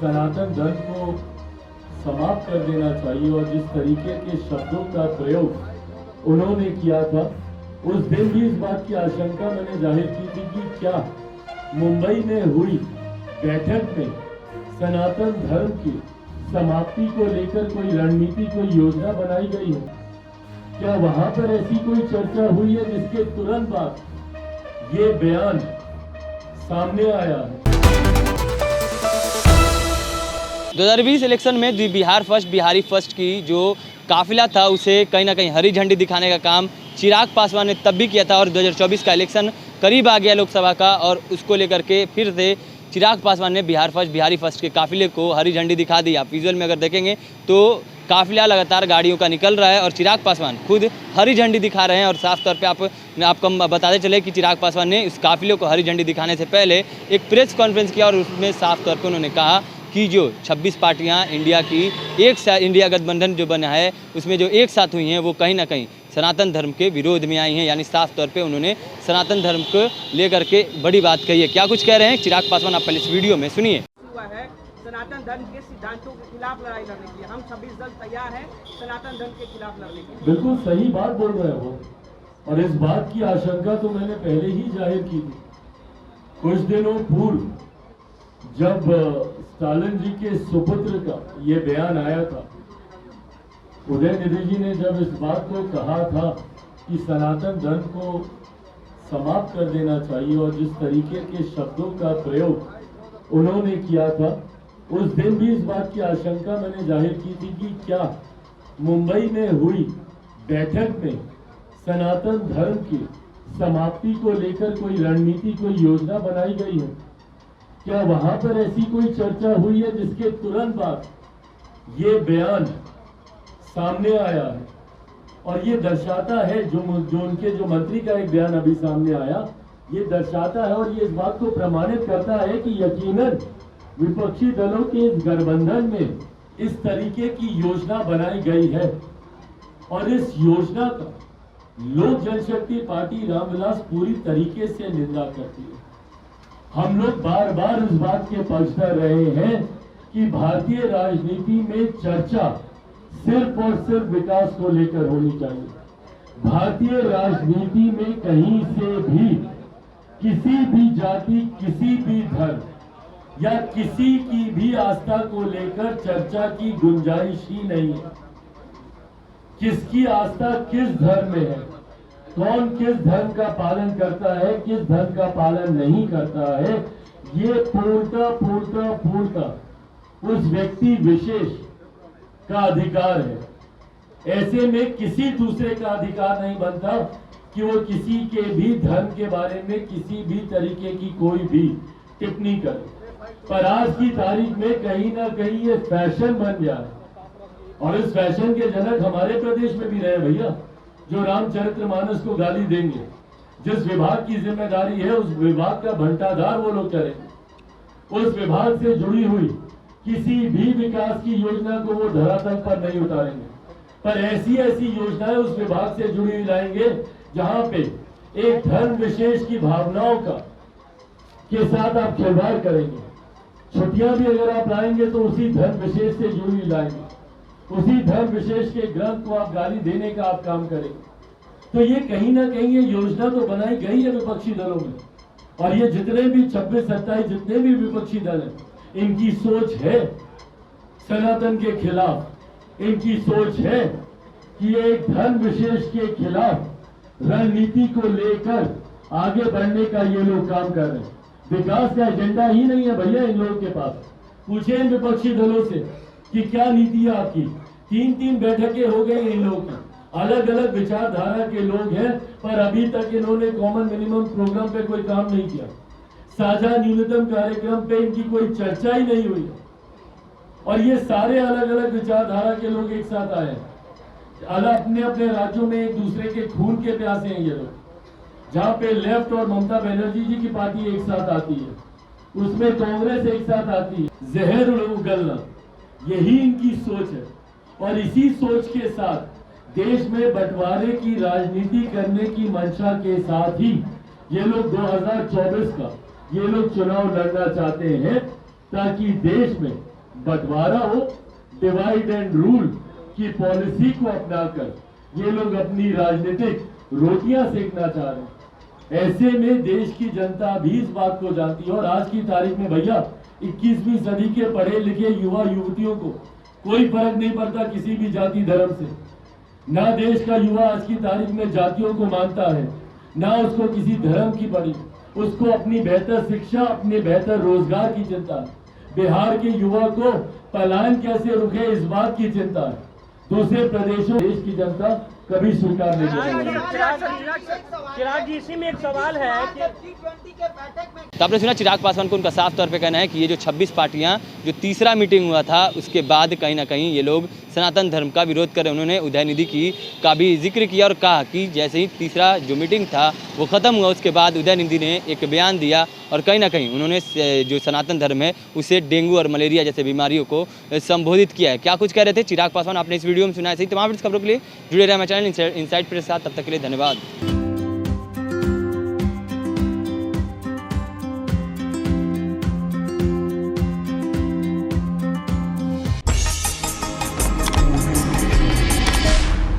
सनातन धर्म को समाप्त कर देना चाहिए और जिस तरीके के शब्दों का प्रयोग उन्होंने किया था, उस दिन भी इस बात की आशंका मैंने जाहिर की थी कि क्या मुंबई में हुई बैठक में सनातन धर्म की समाप्ति को लेकर कोई रणनीति, कोई योजना बनाई गई है? क्या वहां पर ऐसी कोई चर्चा हुई है जिसके तुरंत बाद ये बयान सामने आया है? 2020 इलेक्शन में बिहार फर्स्ट, बिहारी फर्स्ट की जो काफिला था उसे कहीं ना कहीं हरी झंडी दिखाने का काम चिराग पासवान ने तब भी किया था और 2024 का इलेक्शन करीब आ गया लोकसभा का और उसको लेकर के फिर से चिराग पासवान ने बिहार फर्स्ट, बिहारी फर्स्ट के काफिले को हरी झंडी दिखा दी। आप विजुअल में अगर देखेंगे तो काफिला लगातार गाड़ियों का निकल रहा है और चिराग पासवान खुद हरी झंडी दिखा रहे हैं। और साफ तौर पे आपको हम बताते चले कि चिराग पासवान ने इस काफिले को हरी झंडी दिखाने से पहले एक प्रेस कॉन्फ्रेंस किया और उसमें साफ तौर पर उन्होंने कहा कि जो 26 पार्टियां इंडिया की एक साथ इंडिया गठबंधन जो बना है उसमें जो एक साथ हुई हैं वो कहीं ना कहीं सनातन धर्म के विरोध में आई हैं। यानी साफ तौर पे उन्होंने सनातन धर्म को लेकर के बड़ी बात कही है। क्या कुछ कह रहे हैं चिराग पासवान, आप पहले इस वीडियो में सुनिए। है सनातन धर्म के सिद्धांतों के खिलाफ लड़ाई लड़ने के लिए हम 26 दल तैयार हैं सनातन धर्म के खिलाफ लड़ने के लिए। बिल्कुल सही बात बोल रहे हो और इस बात की आशंका तो मैंने पहले ही जाहिर की थी। कुछ दिनों पूर्व जब स्टालिन जी के सुपुत्र का ये बयान आया था, उदयनिधि जी ने जब इस बात को कहा था कि सनातन धर्म को समाप्त कर देना चाहिए और जिस तरीके के शब्दों का प्रयोग उन्होंने किया था, उस दिन भी इस बात की आशंका मैंने जाहिर की थी कि क्या मुंबई में हुई बैठक में सनातन धर्म की समाप्ति को लेकर कोई रणनीति, कोई योजना बनाई गई है? क्या वहां पर ऐसी कोई चर्चा हुई है जिसके तुरंत बाद ये बयान सामने आया है? और ये दर्शाता है जो उनके जो मंत्री का एक बयान अभी सामने आया, ये दर्शाता है और ये इस बात को प्रमाणित करता है कि यकीनन विपक्षी दलों के इस गठबंधन में इस तरीके की योजना बनाई गई है और इस योजना का लोक जनशक्ति पार्टी रामविलास पूरी तरीके से निंदा करती है। हम लोग बार बार इस बात के पक्षधर रहे हैं कि भारतीय राजनीति में चर्चा सिर्फ और सिर्फ विकास को लेकर होनी चाहिए। भारतीय राजनीति में कहीं से भी किसी भी जाति, किसी भी धर्म या किसी की भी आस्था को लेकर चर्चा की गुंजाइश ही नहीं है। किसकी आस्था किस धर्म में है, कौन किस धर्म का पालन करता है, किस धर्म का पालन नहीं करता है, ये पूर्णतः उस व्यक्ति विशेष का अधिकार है। ऐसे में किसी दूसरे का अधिकार नहीं बनता कि वो किसी के भी धर्म के बारे में किसी भी तरीके की कोई भी टिप्पणी करे। पर आज की तारीख में कहीं ना कहीं ये फैशन बन गया है और इस फैशन के जनक हमारे प्रदेश में भी रहे भैया, जो रामचरितमानस को गाली देंगे। जिस विभाग की जिम्मेदारी है उस विभाग का भंटाधार वो लोग करेंगे। उस विभाग से जुड़ी हुई किसी भी विकास की योजना को वो धरातल पर नहीं उतारेंगे, पर ऐसी ऐसी योजनाएं उस विभाग से जुड़ी हुई लाएंगे जहां पे एक धर्म विशेष की भावनाओं का के साथ आप खिलवाड़ करेंगे। छुट्टियां भी अगर आप लाएंगे तो उसी धर्म विशेष से जुड़ी हुई लाएंगे, उसी धर्म विशेष के ग्रंथ को आप गाली देने का आप काम करेंगे। तो ये कहीं ना कहीं ये योजना तो बनाई गई है विपक्षी दलों में और ये जितने भी 26-27 जितने भी विपक्षी दल हैं, इनकी सोच है सनातन के खिलाफ। इनकी सोच है कि एक धर्म विशेष के खिलाफ रणनीति को लेकर आगे बढ़ने का ये लोग काम कर रहे हैं। विकास का एजेंडा ही नहीं है भैया इन लोगों के पास। पूछे इन विपक्षी दलों से कि क्या नीति है आपकी। 3-3 बैठकें हो गई इन लोगों की, अलग अलग विचारधारा के लोग हैं, पर अभी तक इन्होंने कॉमन मिनिमम प्रोग्राम पे कोई काम नहीं किया। साझा न्यूनतम कार्यक्रम पे इनकी कोई चर्चा ही नहीं हुई और ये सारे अलग अलग विचारधारा के लोग एक साथ आए हैं। अपने अपने राज्यों में एक दूसरे के खून के प्यासे हैं ये लोग। जहाँ पे लेफ्ट और ममता बनर्जी जी की पार्टी एक साथ आती है, उसमें कांग्रेस एक साथ आती है, जहर उगलना, यही इनकी सोच है। और इसी सोच के साथ देश में बंटवारे की राजनीति करने की मंशा के साथ ही ये लोग 2024 का ये लोग चुनाव लड़ना चाहते हैं, ताकि देश में बंटवारा हो, डिवाइड एंड रूल की पॉलिसी को अपनाकर ये लोग अपनी राजनीतिक रोटियां सेकना चाह रहे हैं। ऐसे में देश की जनता भी इस बात को जानती है और आज की तारीख में भैया 21वीं सदी के पढ़े लिखे युवा युवतियों को कोई फर्क नहीं पड़ता किसी भी जाति धर्म से। ना देश का युवा आज की तारीख में जातियों को मानता है, ना उसको किसी धर्म की पड़ी, उसको अपनी बेहतर शिक्षा, अपने बेहतर रोजगार की चिंता है। बिहार के युवा को पलायन कैसे रुके इस बात की चिंता है। दूसरे प्रदेशों देश की जनता कभी स्वीकार नहीं करेगी। चिराग जी, इसी में एक सवाल है कि तो आपने सुना चिराग पासवान को उनका साफ तौर पे कहना है कि ये जो 26 पार्टियां जो तीसरा मीटिंग हुआ था उसके बाद कहीं ना कहीं ये लोग सनातन धर्म का विरोध कर रहे हैं। उन्होंने उदयनिधि की का भी जिक्र किया और कहा कि जैसे ही तीसरा जो मीटिंग था वो ख़त्म हुआ उसके बाद उदयनिधि ने एक बयान दिया और कहीं ना कहीं उन्होंने जो सनातन धर्म है उसे डेंगू और मलेरिया जैसे बीमारियों को संबोधित किया है। क्या कुछ कह रहे थे चिराग पासवान आपने इस वीडियो में सुना है। सही तमाम खबरों के लिए जुड़े रहे हमारे चैनल इनसाइड प्रेस के साथ। तब तक के लिए धन्यवाद।